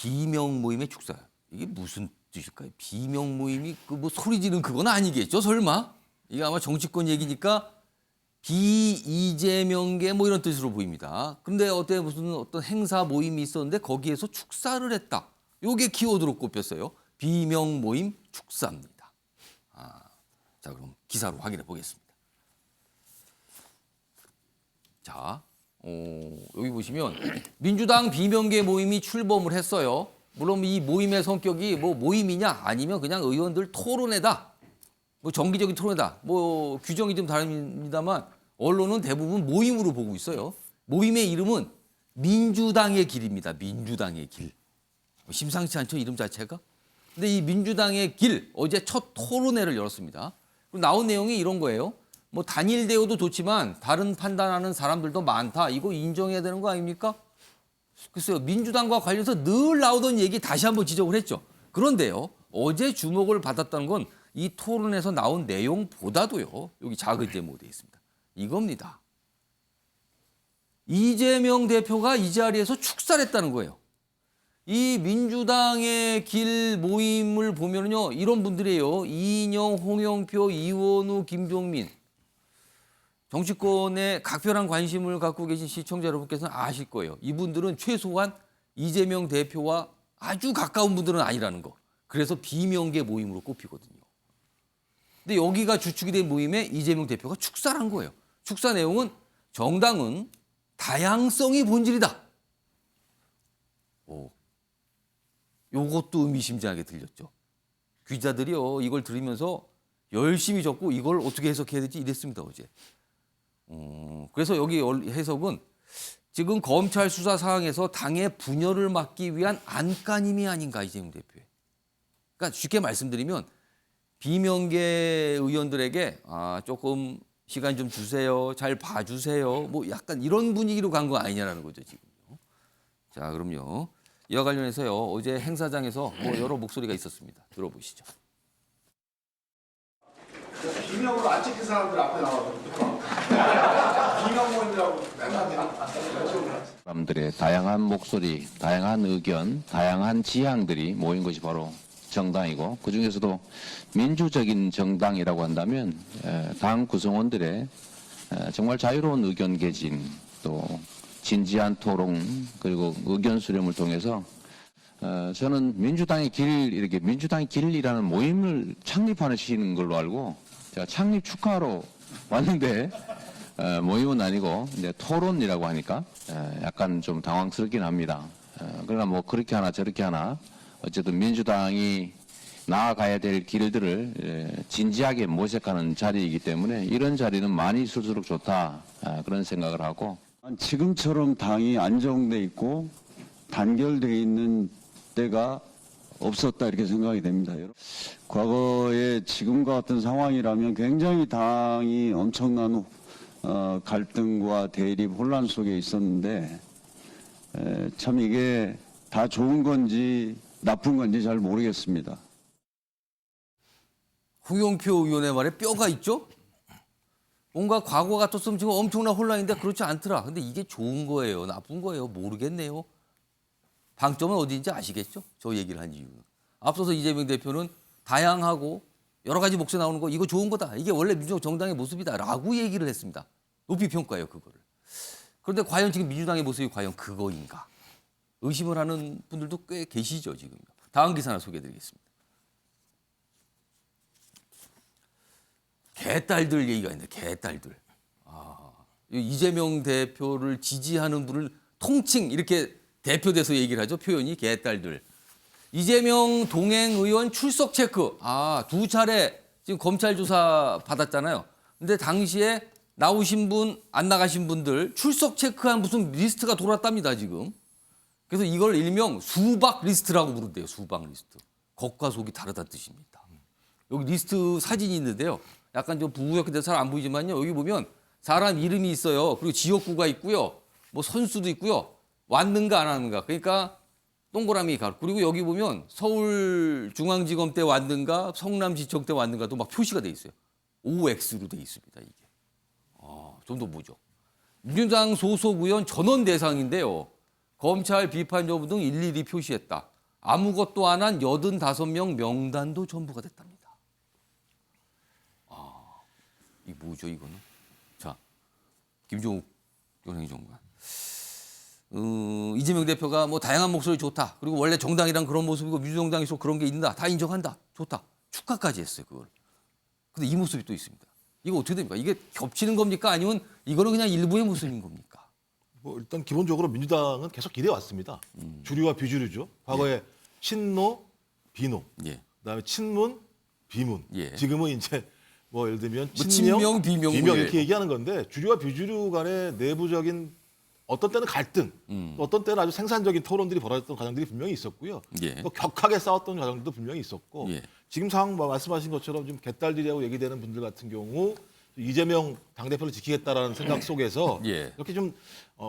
비명 모임의 축사. 이게 무슨 뜻일까요? 비명 모임이 그 뭐 소리 지르는 그건 아니겠죠, 설마? 이게 아마 정치권 얘기니까 비이재명계 뭐 이런 뜻으로 보입니다. 근데 무슨 어떤 행사 모임이 있었는데 거기에서 축사를 했다. 요게 키워드로 꼽혔어요. 비명 모임 축사입니다. 자, 그럼 기사로 확인해 보겠습니다. 자, 여기 보시면 민주당 비명계 모임이 출범을 했어요. 물론 이 모임의 성격이 뭐 모임이냐 아니면 그냥 의원들 토론회다. 뭐 정기적인 토론회다. 뭐 규정이 좀 다릅니다만 언론은 대부분 모임으로 보고 있어요. 모임의 이름은 민주당의 길입니다. 민주당의 길. 심상치 않죠, 이름 자체가? 근데 이 민주당의 길 어제 첫 토론회를 열었습니다. 나온 내용이 이런 거예요. 뭐 단일 대우도 좋지만 다른 판단하는 사람들도 많다. 이거 인정해야 되는 거 아닙니까? 글쎄요. 민주당과 관련해서 늘 나오던 얘기 다시 한번 지적을 했죠. 그런데요. 어제 주목을 받았다는 건 이 토론에서 나온 내용보다도요. 여기 작은 제목으로 되어 있습니다. 이겁니다. 이재명 대표가 이 자리에서 축사를 했다는 거예요. 이 민주당의 길 모임을 보면요. 이런 분들이에요. 이인영, 홍영표, 이원우, 김종민. 정치권에 각별한 관심을 갖고 계신 시청자 여러분께서는 아실 거예요. 이분들은 최소한 이재명 대표와 아주 가까운 분들은 아니라는 거. 그래서 비명계 모임으로 꼽히거든요. 근데 여기가 주축이 된 모임에 이재명 대표가 축사를 한 거예요. 축사 내용은 정당은 다양성이 본질이다. 요것도 의미심장하게 들렸죠. 기자들이요. 이걸 들으면서 열심히 적고 이걸 어떻게 해석해야 되지 이랬습니다. 어제. 그래서 여기 해석은 지금 검찰 수사 상황에서 당의 분열을 막기 위한 안간힘이 아닌가 이재명 대표의. 그러니까 쉽게 말씀드리면 비명계 의원들에게 조금 시간 좀 주세요. 잘 봐주세요. 뭐 약간 이런 분위기로 간 거 아니냐라는 거죠 지금요. 자 그럼요. 이와 관련해서요. 어제 행사장에서 뭐 여러 목소리가 있었습니다. 들어보시죠. 비명으로 안 찍힌 사람들 앞에 나와서 비명 모임이라고 사람들의 다양한 목소리, 다양한 의견, 다양한 지향들이 모인 것이 바로 정당이고 그중에서도 민주적인 정당이라고 한다면 당 구성원들의 정말 자유로운 의견 개진 또 진지한 토론 그리고 의견 수렴을 통해서 저는 민주당의 길이라는 모임을 창립하시는 걸로 알고 제가 창립 축하하러 왔는데 모임은 아니고 이제 토론이라고 하니까 약간 좀 당황스럽긴 합니다. 그러나 뭐 그렇게 하나 저렇게 하나 어쨌든 민주당이 나아가야 될 길들을 진지하게 모색하는 자리이기 때문에 이런 자리는 많이 있을수록 좋다 그런 생각을 하고 지금처럼 당이 안정돼 있고 단결돼 있는 때가 없었다 이렇게 생각이 됩니다. 과거에 지금과 같은 상황이라면 굉장히 당이 엄청난 갈등과 대립 혼란 속에 있었는데 참 이게 다 좋은 건지 나쁜 건지 잘 모르겠습니다. 홍영표 의원의 말에 뼈가 있죠? 뭔가 과거 같았으면 지금 엄청난 혼란인데 그렇지 않더라. 근데 이게 좋은 거예요? 나쁜 거예요? 모르겠네요. 방점은 어디인지 아시겠죠? 저 얘기를 한 이유는. 앞서서 이재명 대표는 다양하고 여러 가지 목소리 나오는 거 이거 좋은 거다. 이게 원래 민주적 정당의 모습이다라고 얘기를 했습니다. 높이 평가해요, 그거를. 그런데 과연 지금 민주당의 모습이 과연 그거인가? 의심을 하는 분들도 꽤 계시죠, 지금. 다음 기사 하나 소개해드리겠습니다. 개딸들 얘기가 있는데 개딸들. 이재명 대표를 지지하는 분을 통칭 이렇게 대표돼서 얘기를 하죠. 표현이 개딸들. 이재명 동행 의원 출석 체크. 두 차례 지금 검찰 조사 받았잖아요. 근데 당시에 나오신 분, 안 나가신 분들 출석 체크한 무슨 리스트가 돌았답니다, 지금. 그래서 이걸 일명 수박 리스트라고 부른대요. 수박 리스트. 겉과 속이 다르다는 뜻입니다. 여기 리스트 사진이 있는데요. 약간 좀 부옇게 돼서 잘 안 보이지만요. 여기 보면 사람 이름이 있어요. 그리고 지역구가 있고요. 뭐 선수도 있고요. 왔는가 안 왔는가. 그러니까 동그라미 가. 그리고 여기 보면 서울중앙지검 때 왔는가 성남지청 때 왔는가도 막 표시가 돼 있어요. OX로 돼 있습니다. 이게. 좀 더 보죠. 민주당 소속 의원 전원 대상인데요. 검찰 비판 여부 등 일일이 표시했다. 아무것도 안 한 85명 명단도 전부가 됐답니다. 이 뭐죠 이거는? 자, 김종욱 전 행정관. 이재명 대표가 뭐 다양한 목소리 좋다. 그리고 원래 정당이란 그런 모습이고 민주정당에서 그런 게 있다. 다 인정한다. 좋다. 축하까지 했어요 그걸. 근데 이 모습이 또 있습니다. 이거 어떻게 됩니까? 이게 겹치는 겁니까? 아니면 이거는 그냥 일부의 모습인 겁니까? 뭐 일단 기본적으로 민주당은 계속 기대 왔습니다. 주류와 비주류죠. 과거에 친노, 비노, 예. 그다음에 친문, 비문. 예. 지금은 이제 뭐 예를 들면 뭐 친명, 친명, 비명 뭐 이렇게 예. 얘기하는 건데 주류와 비주류 간의 내부적인 어떤 때는 갈등, 또 어떤 때는 아주 생산적인 토론들이 벌어졌던 과정들이 분명히 있었고요. 예. 또 격하게 싸웠던 과정들도 분명히 있었고 예. 지금 상황 말씀하신 것처럼 지금 개딸들이라고 얘기되는 분들 같은 경우 이재명 당대표를 지키겠다라는 생각 속에서 예. 이렇게 좀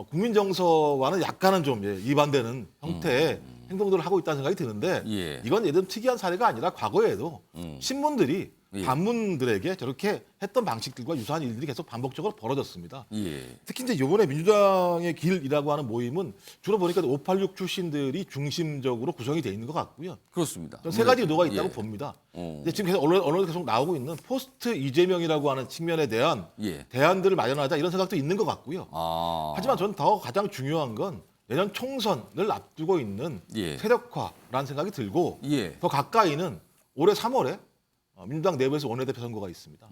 국민 정서와는 약간은 좀 이반되는 형태의 행동들을 하고 있다는 생각이 드는데 예. 이건 예전 특이한 사례가 아니라 과거에도 신문들이 예. 반문들에게 저렇게 했던 방식들과 유사한 일들이 계속 반복적으로 벌어졌습니다. 예. 특히 이제 이번에 민주당의 길이라고 하는 모임은 주로 보니까 586 출신들이 중심적으로 구성이 돼 있는 것 같고요. 그렇습니다. 저는 세 가지 의도가 예. 있다고 봅니다. 어. 근데 지금 계속 언론에 계속 나오고 있는 포스트 이재명이라고 하는 측면에 대한 예. 대안들을 마련하자 이런 생각도 있는 것 같고요. 아. 하지만 저는 더 가장 중요한 건 내년 총선을 앞두고 있는 예. 세력화라는 생각이 들고 예. 더 가까이는 올해 3월에 민주당 내부에서 원내대표 선거가 있습니다.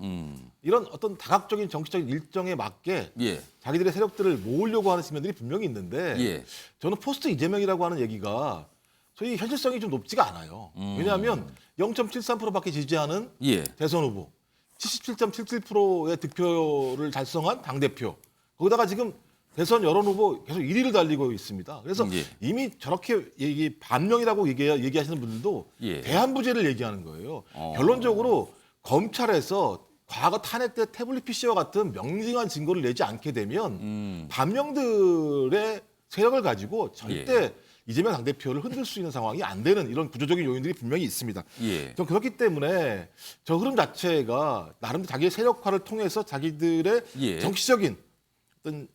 이런 어떤 다각적인 정치적인 일정에 맞게 예. 자기들의 세력들을 모으려고 하는 측면들이 분명히 있는데 예. 저는 포스트 이재명이라고 하는 얘기가 소위 현실성이 좀 높지가 않아요. 왜냐하면 0.73%밖에 지지하는 예. 대선 후보, 77.77%의 득표를 달성한 당대표, 거기다가 지금 대선 여론 후보 계속 1위를 달리고 있습니다. 그래서 예. 이미 저렇게 반명이라고 얘기하시는 분들도 예. 대한부재를 얘기하는 거예요. 결론적으로 검찰에서 과거 탄핵 때 태블릿 PC와 같은 명징한 증거를 내지 않게 되면 반명들의 세력을 가지고 절대 이재명 당대표를 흔들 수 있는 상황이 안 되는 이런 구조적인 요인들이 분명히 있습니다. 예. 전 그렇기 때문에 저 흐름 자체가 나름 자기의 세력화를 통해서 자기들의 예. 정치적인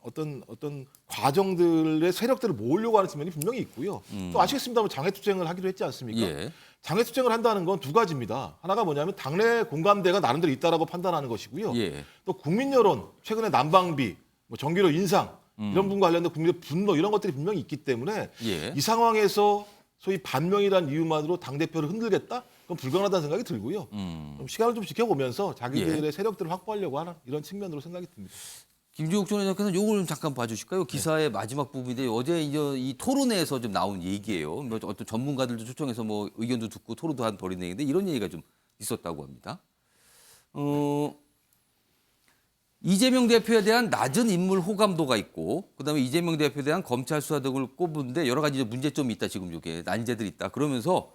어떤 과정들의 세력들을 모으려고 하는 측면이 분명히 있고요. 또 아시겠습니다만 장외투쟁을 하기로 했지 않습니까? 예. 장외투쟁을 한다는 건 두 가지입니다. 하나가 뭐냐면 당내 공감대가 나름대로 있다라고 판단하는 것이고요. 예. 또 국민 여론, 최근에 난방비, 뭐 전기료 인상 이런 부분과 관련된 국민의 분노 이런 것들이 분명히 있기 때문에 예. 이 상황에서 소위 반명이라는 이유만으로 당대표를 흔들겠다? 그건 불가능하다는 생각이 들고요. 좀 시간을 좀 지켜보면서 자기들의 세력들을 확보하려고 하는 이런 측면으로 생각이 듭니다. 김종욱 전 회장께서는 요걸 좀 잠깐 봐주실까요? 기사의 마지막 부분인데 어제 이제 이 토론회에서 좀 나온 얘기예요. 뭐 어떤 전문가들도 초청해서 뭐 의견도 듣고 토론도 한 벌이는 얘기인데 이런 얘기가 좀 있었다고 합니다. 이재명 대표에 대한 낮은 인물 호감도가 있고 그다음에 이재명 대표에 대한 검찰 수사 등을 꼽는데 여러 가지 이제 문제점이 있다. 지금 이게 난제들이 있다. 그러면서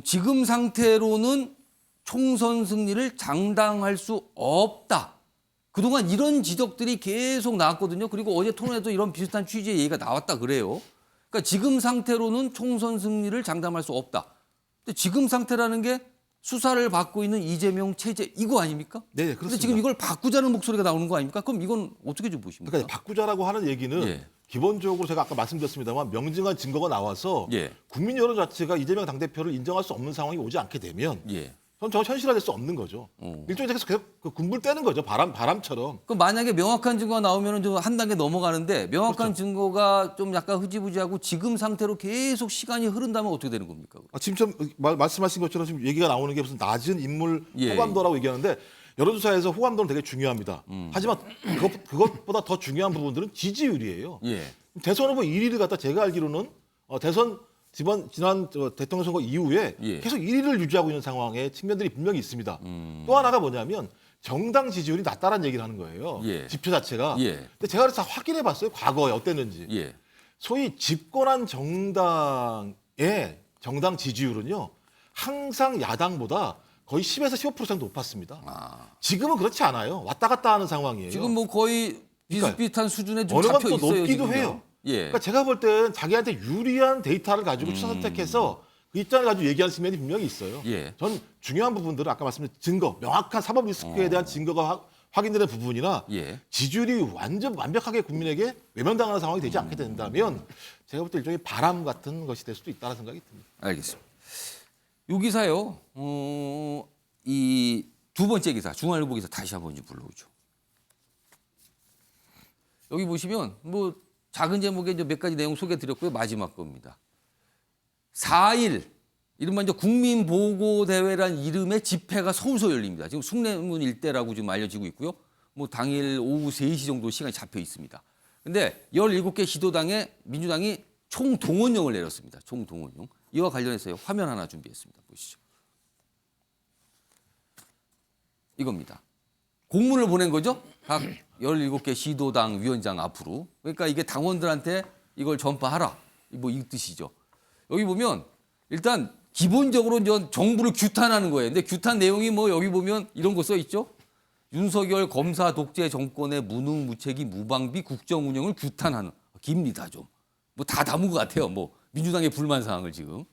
지금 상태로는 총선 승리를 장담할 수 없다. 그동안 이런 지적들이 계속 나왔거든요. 그리고 어제 토론에도 이런 비슷한 취지의 얘기가 나왔다 그래요. 그러니까 지금 상태로는 총선 승리를 장담할 수 없다. 근데 지금 상태라는 게 수사를 받고 있는 이재명 체제 이거 아닙니까? 네, 그렇습니다. 근데 지금 이걸 바꾸자는 목소리가 나오는 거 아닙니까? 그럼 이건 어떻게 좀 보십니까? 그러니까 바꾸자라고 하는 얘기는 예. 기본적으로 제가 아까 말씀드렸습니다만 명징한 증거가 나와서 예. 국민 여론 자체가 이재명 당대표를 인정할 수 없는 상황이 오지 않게 되면 예. 전 현실화될 수 없는 거죠. 일종의 계속 그 군불 떼는 거죠. 바람처럼. 그럼 만약에 명확한 증거가 나오면 좀 한 단계 넘어가는데 명확한 증거가 좀 약간 흐지부지하고 지금 상태로 계속 시간이 흐른다면 어떻게 되는 겁니까? 지금 말씀하신 것처럼 지금 얘기가 나오는 게 무슨 낮은 인물 예. 호감도라고 얘기하는데 여론조사에서 호감도는 되게 중요합니다. 하지만 그것보다 더 중요한 부분들은 지지율이에요. 예. 대선 후보 1위를 갖다 제가 알기로는 대선 지난 대통령 선거 이후에 예. 계속 1위를 유지하고 있는 상황에 측면들이 분명히 있습니다. 또 하나가 뭐냐면 정당 지지율이 낮다라는 얘기를 하는 거예요. 예. 지표 자체가. 예. 근데 제가 그래서 확인해 봤어요. 과거에 어땠는지. 예. 소위 집권한 정당의 정당 지지율은요. 항상 야당보다 거의 10에서 15% 정도 높았습니다. 지금은 그렇지 않아요. 왔다 갔다 하는 상황이에요. 지금 뭐 거의 비슷비슷한 수준에 좀 어느 잡혀 것도 있어요. 높기도 지금요. 해요. 예. 그러니까 제가 볼 땐 자기한테 유리한 데이터를 가지고 추천 선택해서 그 입장을 가지고 얘기하는 측면이 분명히 있어요. 예. 전 중요한 부분들은 아까 말씀드린 증거, 명확한 사법 리스크에 대한 증거가 확인되는 부분이나 예. 지지율이 완전 완벽하게 국민에게 외면당하는 상황이 되지 않게 된다면 제가 볼 때 일종의 바람 같은 것이 될 수도 있다는 생각이 듭니다. 알겠습니다. 이 기사요. 이 두 번째 기사, 중앙일보 기사 다시 한번 좀 불러오죠. 여기 보시면 뭐 작은 제목에 이제 몇 가지 내용 소개드렸고요. 마지막 겁니다. 4일 이른바 이제 국민보고대회란 이름의 집회가 서울서 열립니다. 지금 숭례문 일대라고 지금 알려지고 있고요. 뭐 당일 오후 3시 정도 시간이 잡혀 있습니다. 근데 17개 시도당에 민주당이 총동원령을 내렸습니다. 총동원령. 이와 관련해서 화면 하나 준비했습니다. 보시죠. 이겁니다. 공문을 보낸 거죠. 각 17개 시도당 위원장 앞으로. 그러니까 이게 당원들한테 이걸 전파하라. 뭐 이 뜻이죠. 여기 보면 일단 기본적으로 정부를 규탄하는 거예요. 근데 규탄 내용이 뭐 여기 보면 이런 거 써 있죠. 윤석열 검사 독재 정권의 무능무책이 무방비 국정 운영을 규탄하는. 깁니다 좀. 뭐 다 담은 것 같아요. 뭐 민주당의 불만 사항을 지금.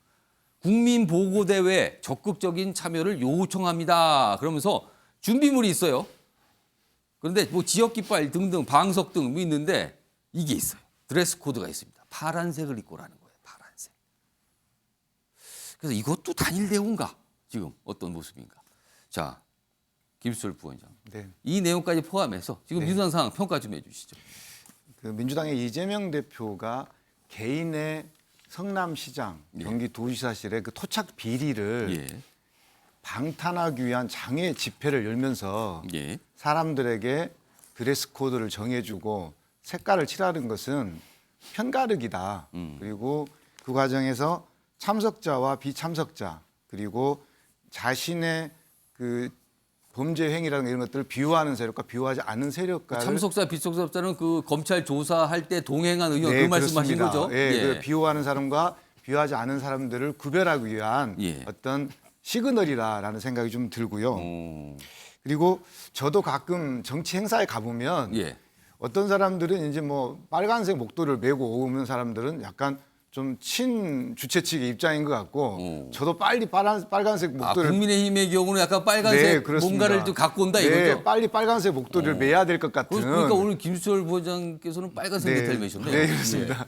국민보고대회 적극적인 참여를 요청합니다. 그러면서 준비물이 있어요. 그런데 뭐 지역 깃발 등등 방석 등 뭐 있는데 이게 있어요. 드레스 코드가 있습니다. 파란색을 입고라는 거예요. 파란색. 그래서 이것도 단일 대우인가? 지금 어떤 모습인가? 자, 김수철 부원장. 네. 이 내용까지 포함해서 지금 민주당 상황 평가 좀 해주시죠. 그 민주당의 이재명 대표가 개인의 성남시장, 예. 경기도지사실의 그 토착 비리를 예, 방탄하기 위한 장외 집회를 열면서 예, 사람들에게 드레스 코드를 정해주고 색깔을 칠하는 것은 편가르기다. 그리고 그 과정에서 참석자와 비참석자 그리고 자신의 그 범죄 행위라는 이런 것들을 비호하는 세력과 비호하지 않은 세력과 참석자, 비참석자는 그 검찰 조사할 때 동행한 의원 그 말씀하신 그렇습니다. 거죠? 예, 그 비호하는 사람과 비호하지 않은 사람들을 구별하기 위한 예. 어떤 시그널이라는 생각이 좀 들고요. 오, 그리고 저도 가끔 정치 행사에 가보면 예. 어떤 사람들은 이제 뭐 빨간색 목도리를 메고 오는 사람들은 약간 좀 친주최 측의 입장인 것 같고 저도 빨리 빨간색 아, 목도리를 국민의힘의 경우는 약간 네, 빨간색 그렇습니다. 뭔가를 좀 갖고 온다 네, 이거죠? 빨리 빨간색 목도리를 매야 될 것 같은. 그러니까 오늘 김수철 부원장께서는 빨간색 넥타이를 매셨네요. 네, 그렇습니다.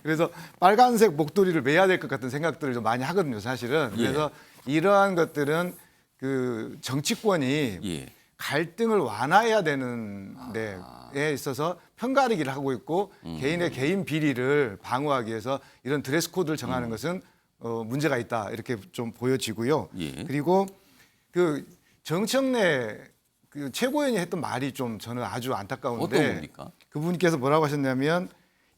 그래서 빨간색 목도리를 매야 될 것 같은 생각들을 좀 많이 하거든요, 사실은. 그래서 이러한 것들은 그 정치권이 예. 갈등을 완화해야 되는 데에 있어서 편가르기를 하고 있고 개인의 개인 비리를 방어하기 위해서 이런 드레스 코드를 정하는 것은 문제가 있다 이렇게 좀 보여지고요. 예. 그리고 그 정청래 그 최고위원이 했던 말이 좀 저는 아주 안타까운데 어떤 겁니까? 그분께서 뭐라고 하셨냐면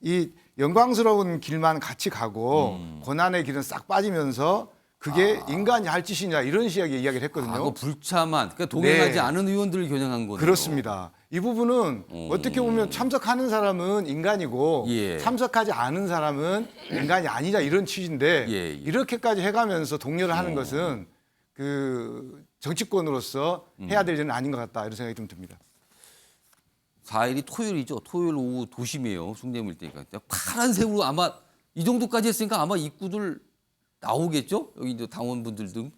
이 영광스러운 길만 같이 가고 고난의 길은 싹 빠지면서 그게 인간이 할 짓이냐 이런 식의 이야기를 했거든요. 아, 그 불참한, 그러니까 동행하지 네. 않은 의원들을 겨냥한 거네요. 그렇습니다. 이 부분은 어떻게 보면 참석하는 사람은 인간이고 예. 참석하지 않은 사람은 인간이 아니냐 이런 취지인데 예, 예. 이렇게까지 해가면서 독려를 하는 것은 그 정치권으로서 해야 될 일은 아닌 것 같다 이런 생각이 좀 듭니다. 4일이 토요일이죠. 토요일 오후 도심이에요. 숭례문 때니까. 파란색으로 아마 이 정도까지 했으니까 아마 입구들 나오겠죠? 여기 이제 당원분들 등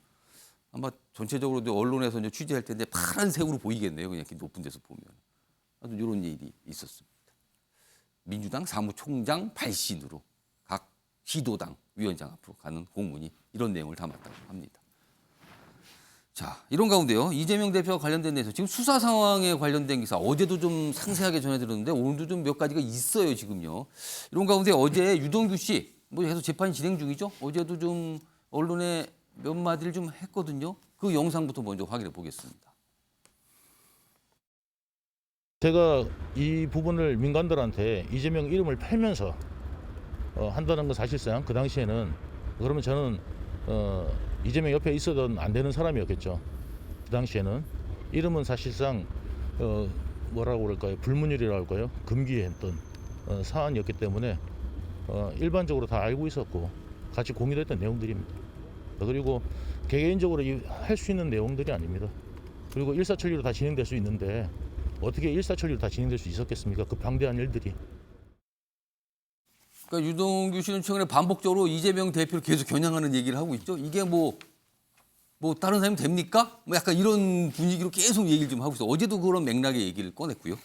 아마 전체적으로 이제 언론에서 이제 취재할 텐데 파란색으로 보이겠네요. 그냥 이렇게 높은 데서 보면. 아주 이런 일이 있었습니다. 민주당 사무총장 발신으로 각 시도당 위원장 앞으로 가는 공문이 이런 내용을 담았다고 합니다. 자, 이런 가운데요. 이재명 대표와 관련된 데서 지금 수사 상황에 관련된 기사 어제도 좀 상세하게 전해드렸는데 오늘도 좀 몇 가지가 있어요, 지금요. 이런 가운데 어제 유동규 씨 뭐 계속 재판이 진행 중이죠. 어제도 좀 언론에 몇 마디를 좀 했거든요. 그 영상부터 먼저 확인해 보겠습니다. 제가 이 부분을 민간들한테 이재명 이름을 팔면서 한다는 건 사실상 그 당시에는 그러면 저는 이재명 옆에 있어도 안 되는 사람이었겠죠. 그 당시에는 이름은 사실상 뭐라고 그럴까요? 불문율이라고 할까요? 금기했던 사안이었기 때문에 일반적으로 다 알고 있었고 같이 공유됐던 내용들입니다. 그리고 개개인적으로 할 수 있는 내용들이 아닙니다. 그리고 일사천리로 다 진행될 수 있는데 어떻게 일사천리로 다 진행될 수 있었겠습니까? 그 방대한 일들이. 그러니까 유동규 씨는 최근에 반복적으로 이재명 대표를 계속 겨냥하는 얘기를 하고 있죠. 이게 뭐 뭐 다른 사람이 됩니까? 뭐 약간 이런 분위기로 계속 얘기를 좀 하고 있어. 어제도 그런 맥락의 얘기를 꺼냈고요.